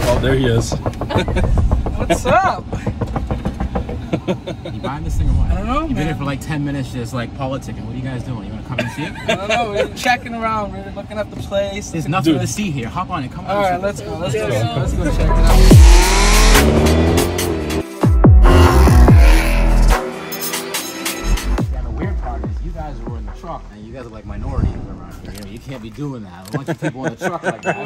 Oh, there he is. What's up? You buying this thing or what? I don't know, You've been man. here for like 10 minutes just like politicking. What are you guys doing? You want to come and see it? I don't know. We're checking around. We're looking at the place. There's nothing to see here. Hop on it. Come on. All right, let's go. Let's go. Let's go check it out. Yeah, the weird part is you guys are in the truck and you guys are like minorities around here. You know, you can't be doing that. A bunch of people in the truck like that.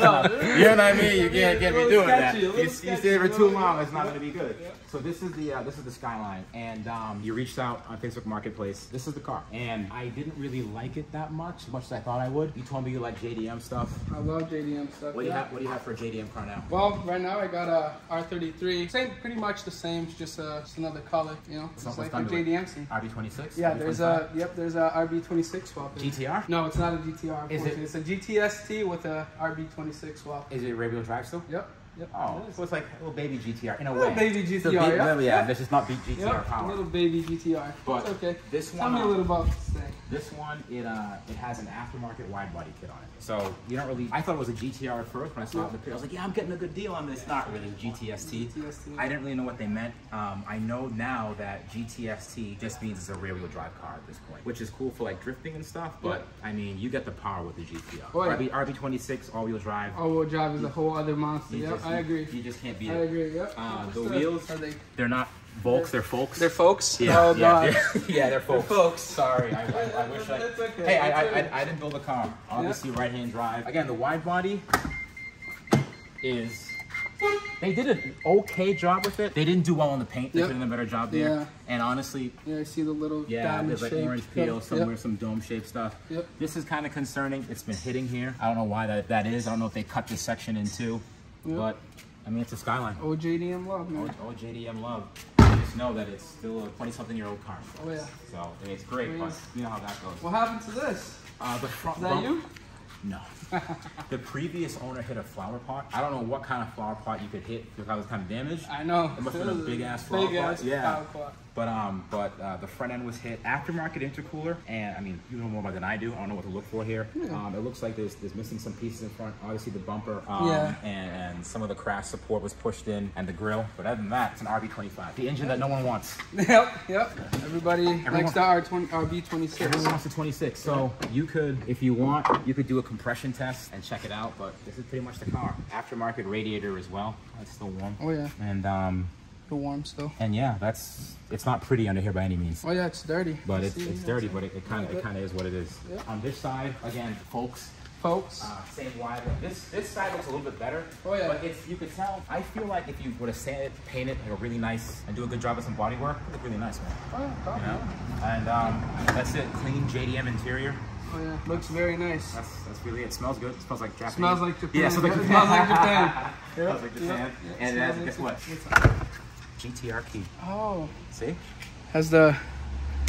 You know what I mean? You can't be doing that. You stay there for too long, it's not going to be good. So this is the Skyline, and you reached out on Facebook Marketplace. This is the car, and I didn't really like it that much as I thought I would. You told me you like JDM stuff. I love JDM stuff. What do you have for a JDM car now? Well, right now I got a R33. Same, pretty much the same. It's just another color. You know, it's like a JDM scene. RB26. Yeah, there's a RB26 swap. GTR? No, it's not a GTR. Is it? It's a GTST with a RB26 swap. Is it rear-wheel drive still? Yep. Yep. Oh, so it's like a little baby GTR in a way. Little baby GTR, so yeah. This is not beat GTR yep, power. little baby GTR. But it's okay. This Tell one, me a little about this thing. This one, it has an aftermarket wide body kit on it. So you don't really. I thought it was a GTR at first when I saw it in the picture. I was like, yeah, I'm getting a good deal on this. Not really GTST. I didn't really know what they meant. I know now that GTST just means it's a rear-wheel drive car at this point, which is cool for like drifting and stuff. But I mean, you get the power with the GTR. Oh, yeah. RB26 all-wheel drive. All-wheel drive is a whole other monster. Yep, I agree. You just can't beat it. I agree. Yep. The wheels, they're not Volks, they're folks. They're folks? Yeah, oh, God. Yeah, they're folks. They're folks. Sorry, I wish I... That's okay. Hey, I didn't build a car. Obviously, right-hand drive. Again, the wide body is... They did an okay job with it. They didn't do well on the paint. They could have done a better job there. Yeah. And honestly... Yeah, I see the little there's like orange peel somewhere, yep. some dome-shaped stuff. Yep. This is kind of concerning. It's been hitting here. I don't know why that is. I don't know if they cut this section in two. Yep. But, I mean, it's a Skyline. Oh, JDM love, man. Oh, JDM love. Just know that it's still a 20-something-year-old car. Oh, yeah. So, it's great, but you know how that goes. What happened to this? The front Is that you? No. The previous owner hit a flower pot. I don't know what kind of flower pot you could hit because I was kind of damaged. I know. It must have been a big-ass flower pot. Yeah. But the front end was hit. Aftermarket intercooler, and I mean, you know more about than I do. I don't know what to look for here. Yeah. It looks like there's missing some pieces in front. Obviously the bumper, and some of the crash support was pushed in, and the grill. But other than that, it's an RB25. The engine that no one wants. Yep. Everybody likes the RB26. Everyone wants the 26. So you could, if you want, you could do a compression test and check it out. But this is pretty much the car. Aftermarket radiator as well. It's still warm. Oh yeah. And still warm still. And yeah, it's not pretty under here by any means. Oh yeah, it's dirty. But it's dirty, but it kind of is what it is. Yep. On this side, again, folks. Same wide. This side looks a little bit better. Oh yeah. But you could tell. I feel like if you were to sand it, paint it, like a really nice, and do a good job of some body work, it look really nice, man. Oh yeah. You know? And that's it. Clean JDM interior. Oh yeah, looks very nice. That's really it. It smells good. It smells like Japanese. Smells like Japan. Yeah, it smells like Japan. Smells like Japan. Smells like Japan. And then guess what? GTR key. Oh. See? Has the...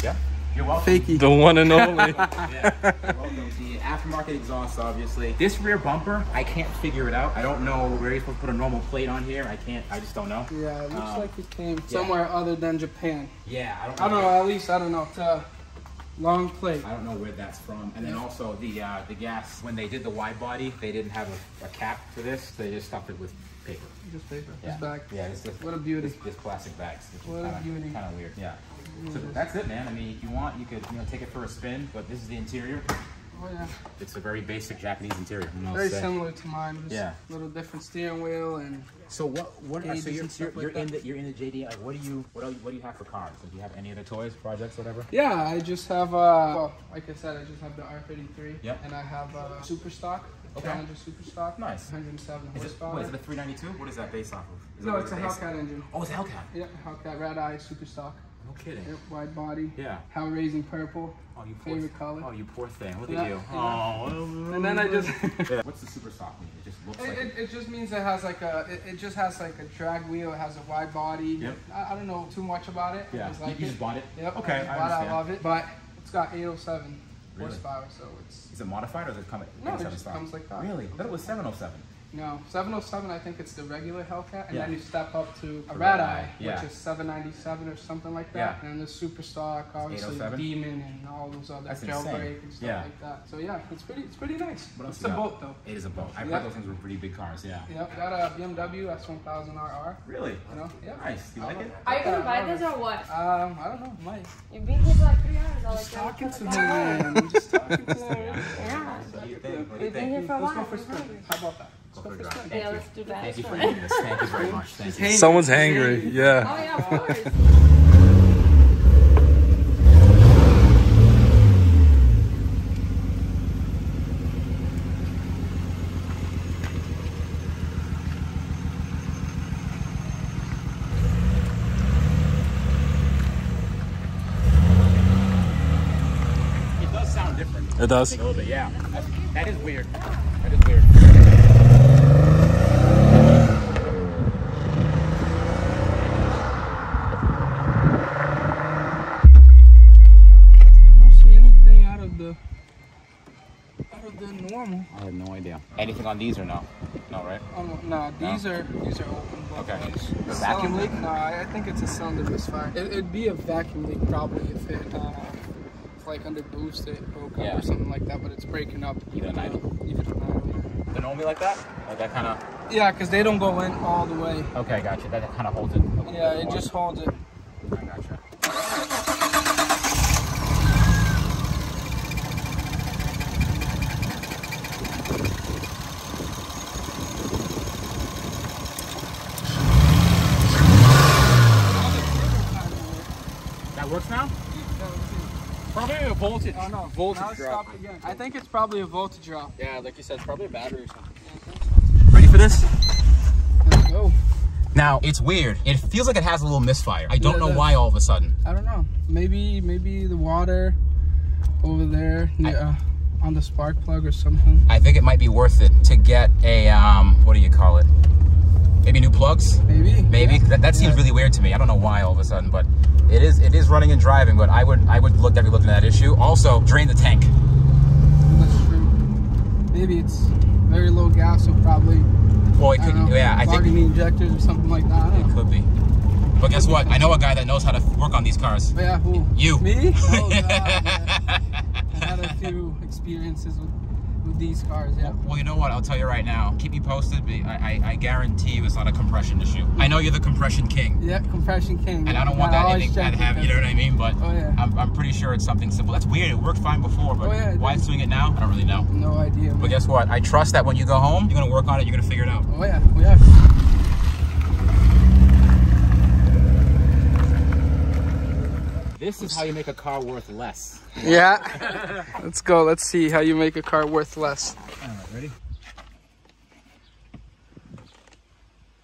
Yeah. You're welcome. Fakey. The one and only. Yeah. You're welcome. The aftermarket exhaust, obviously. This rear bumper, I can't figure it out. I don't know where you're supposed to put a normal plate on here. I just don't know. Yeah, it looks like it came somewhere other than Japan. Yeah, I don't know. At least, I don't know. It's a long plate. I don't know where that's from. And then also the gas, when they did the wide body, they didn't have a cap for this. So they just stuffed it with paper. Just paper. Yeah. This bag. Yeah, what a beauty. This plastic bags. What a beauty. Kind of weird. Yeah. So that's it, man. I mean, if you want, you could take it for a spin. But this is the interior. Oh yeah. It's a very basic Japanese interior. Very similar to mine. Just a little different steering wheel and. So what? So you're in the JD. Like, what do you have for cars? Do you have any other toys, projects, whatever? Yeah, I just have well, like I said, I just have the R33. Yep. And I have super stock. Challenger super stock. Nice. 107 horsepower. Is it a 392? What is that based off of? No, it's a Hellcat engine. Oh, it's a Hellcat. Yeah, Hellcat red eye super stock. No kidding. Yep, wide body. Yeah. Hell raising purple. Oh, you poor favorite color. Oh, you poor thing. Look at you. Yeah. Oh. And then I just. What's the super stock mean? It just looks like. It just means it has like a. It just has like a drag wheel. It has a wide body. Yep. I don't know too much about it. Yeah. You just bought it. Yep. Okay. I love it, but it's got 807 horsepower, so it's. Is it modified or does it come at 807? No, it just comes like that. Really? I thought it was 707. No, 707, I think it's the regular Hellcat, and then you step up to a Red Eye, which is 797 or something like that. And the Superstock, obviously Demon, and all those other Jailbreak and stuff like that. So yeah, it's pretty nice. It's a boat though. It is a boat. I heard those things were pretty big cars. Yeah. Yep. Got a Bmw S1000rr. Really? You know? Yeah. Nice. Do you like it? Are you gonna buy this or what? I don't know. Might. You've been here for like 3 hours. Just talking to him, man. I'm just talking to him. Yeah. What do you think? We've been here for a while. Let's go for a spin. How about that? Yeah, let's do that. Thank you for doing this. Thank you very much. Thank you. Someone's hangry. Yeah. Oh yeah, of course. It does sound different. It does. A little bit, yeah. That is weird. That is weird. Normal. I have no idea. Anything on these or no? No, right? No, these are open. Okay. The vacuum leak? No, I think it's a cylinder misfire. It'd be a vacuum leak probably if it like under boost it broke up or something like that, but it's breaking up. Even at night? Even at night. They're normally like that? Like that kind of... Yeah, because they don't go in all the way. Okay, gotcha. That kind of holds it. Yeah, it just holds it. I gotcha. Works now? Probably a voltage. Oh, no. Voltage drop. Again. I think it's probably a voltage drop. Yeah, like you said, it's probably a battery or something. Yeah, ready for this? Let's go. Now, it's weird. It feels like it has a little misfire. I don't know why all of a sudden. I don't know. Maybe the water over there on the spark plug or something. I think it might be worth it to get a, what do you call it? Maybe new plugs? Maybe. Yeah. That seems really weird to me. I don't know why all of a sudden, but it is running and driving, but I would definitely look into that issue. Also, drain the tank. That's true. Maybe it's very low gas, so probably. Well, it could. I think the injectors or something like that. It could be. But guess what? I know a guy that knows how to work on these cars. Yeah, who? You. Me? Oh, God, yeah. I had a few experiences with these cars, yeah. Well, you know what? I'll tell you right now. Keep you posted. I guarantee you it's not a compression issue. I know you're the compression king. Yeah, compression king. And I don't want that anything to have, you know what I mean? But I'm pretty sure it's something simple. That's weird. It worked fine before, but why it's doing it now? I don't really know. No idea. But guess what? I trust that when you go home, you're gonna work on it. You're gonna figure it out. Oh yeah, we are. This is how you make a car worth less. Yeah. Let's go. Let's see how you make a car worth less. All right, ready?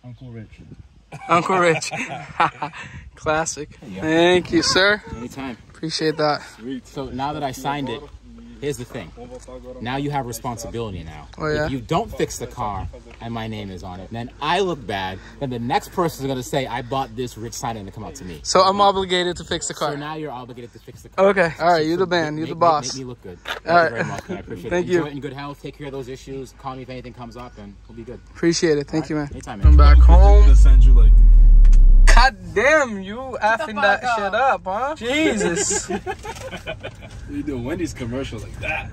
Uncle Rich. Uncle Rich. Classic. Thank you, sir. Anytime. Appreciate that. Sweet. So now that I signed it, here's the thing. Now you have responsibility now. Oh, yeah? If you don't fix the car and my name is on it, then I look bad. Then the next person is going to say, I bought this, Rich signed it, and come out to me. So I'm obligated to fix the car. So now you're obligated to fix the car. Okay. All right. You're the man. You're the boss. Make me look good. All right. Thank you very much, man. I appreciate Thank it. you. Enjoy it in good health. Take care of those issues. Call me if anything comes up, and we'll be good. Appreciate it. Thank you, man. Anytime, man. I'm back home. Send you like... God damn, you effing that shit up, huh? Jesus. You do Wendy's commercial like that.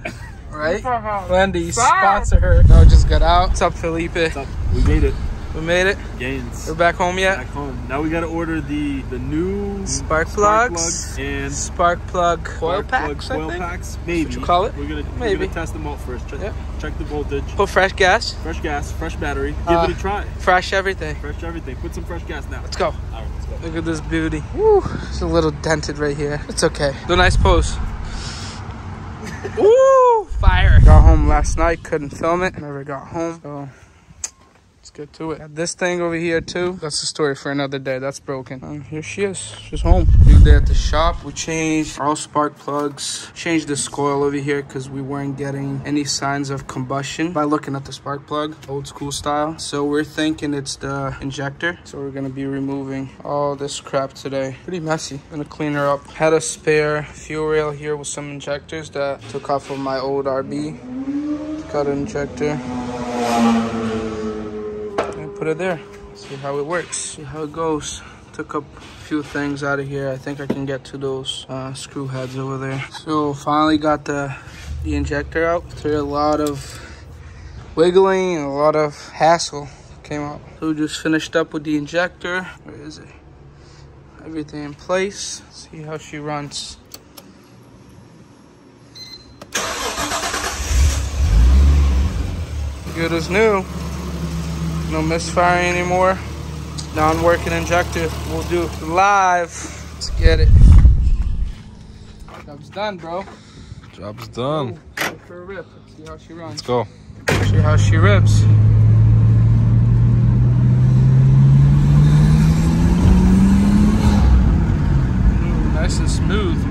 Right? Wendy's, sponsor her. No, just got out. What's up, Felipe? What's up? We made it. We made it? Gains. We're back home yet? Back home. Now we gotta order the new spark plugs and spark plug coil packs, coil packs, maybe. What you call it? We're gonna test them out first. Check the voltage. Put fresh gas. Fresh gas, fresh battery. Give it a try. Fresh everything. Fresh everything. Put some fresh gas now. Let's go. All right, let's go. Look at this beauty. Woo, it's a little dented right here. It's okay. Do a nice pose. Woo, fire. Got home last night, couldn't film it. Never got home, so let's get to it. Got this thing over here too. That's the story for another day. That's broken. Here she is. She's home. New day at the shop. We changed all spark plugs. Changed this coil over here because we weren't getting any signs of combustion by looking at the spark plug, old school style. So we're thinking it's the injector. So we're gonna be removing all this crap today. Pretty messy. Gonna clean her up. Had a spare fuel rail here with some injectors that took off of my old RB. Got an injector. put it there. See how it works, see how it goes. Took up a few things out of here. I think I can get to those screw heads over there. So finally got the injector out. After a lot of wiggling and a lot of hassle came out. So we just finished up with the injector. Where is it? Everything in place. See how she runs. Good as new. No misfiring anymore. Non-working injector. We'll do live. Let's get it. Job's done, bro. Job's done. Go for a rip. Let's see how she runs. Let's go. See how she rips. Nice and smooth.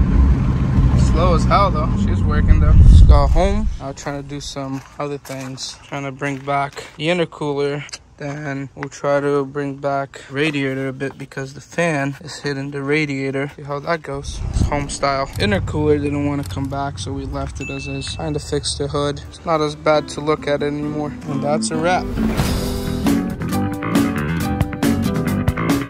Slow as hell though. She's working though. Just got home. I'm trying to do some other things. Trying to bring back the intercooler. Then we'll try to bring back radiator a bit because the fan is hitting the radiator. See how that goes. It's home style. Intercooler didn't want to come back, so we left it as is. Trying to fix the hood. It's not as bad to look at it anymore. And that's a wrap.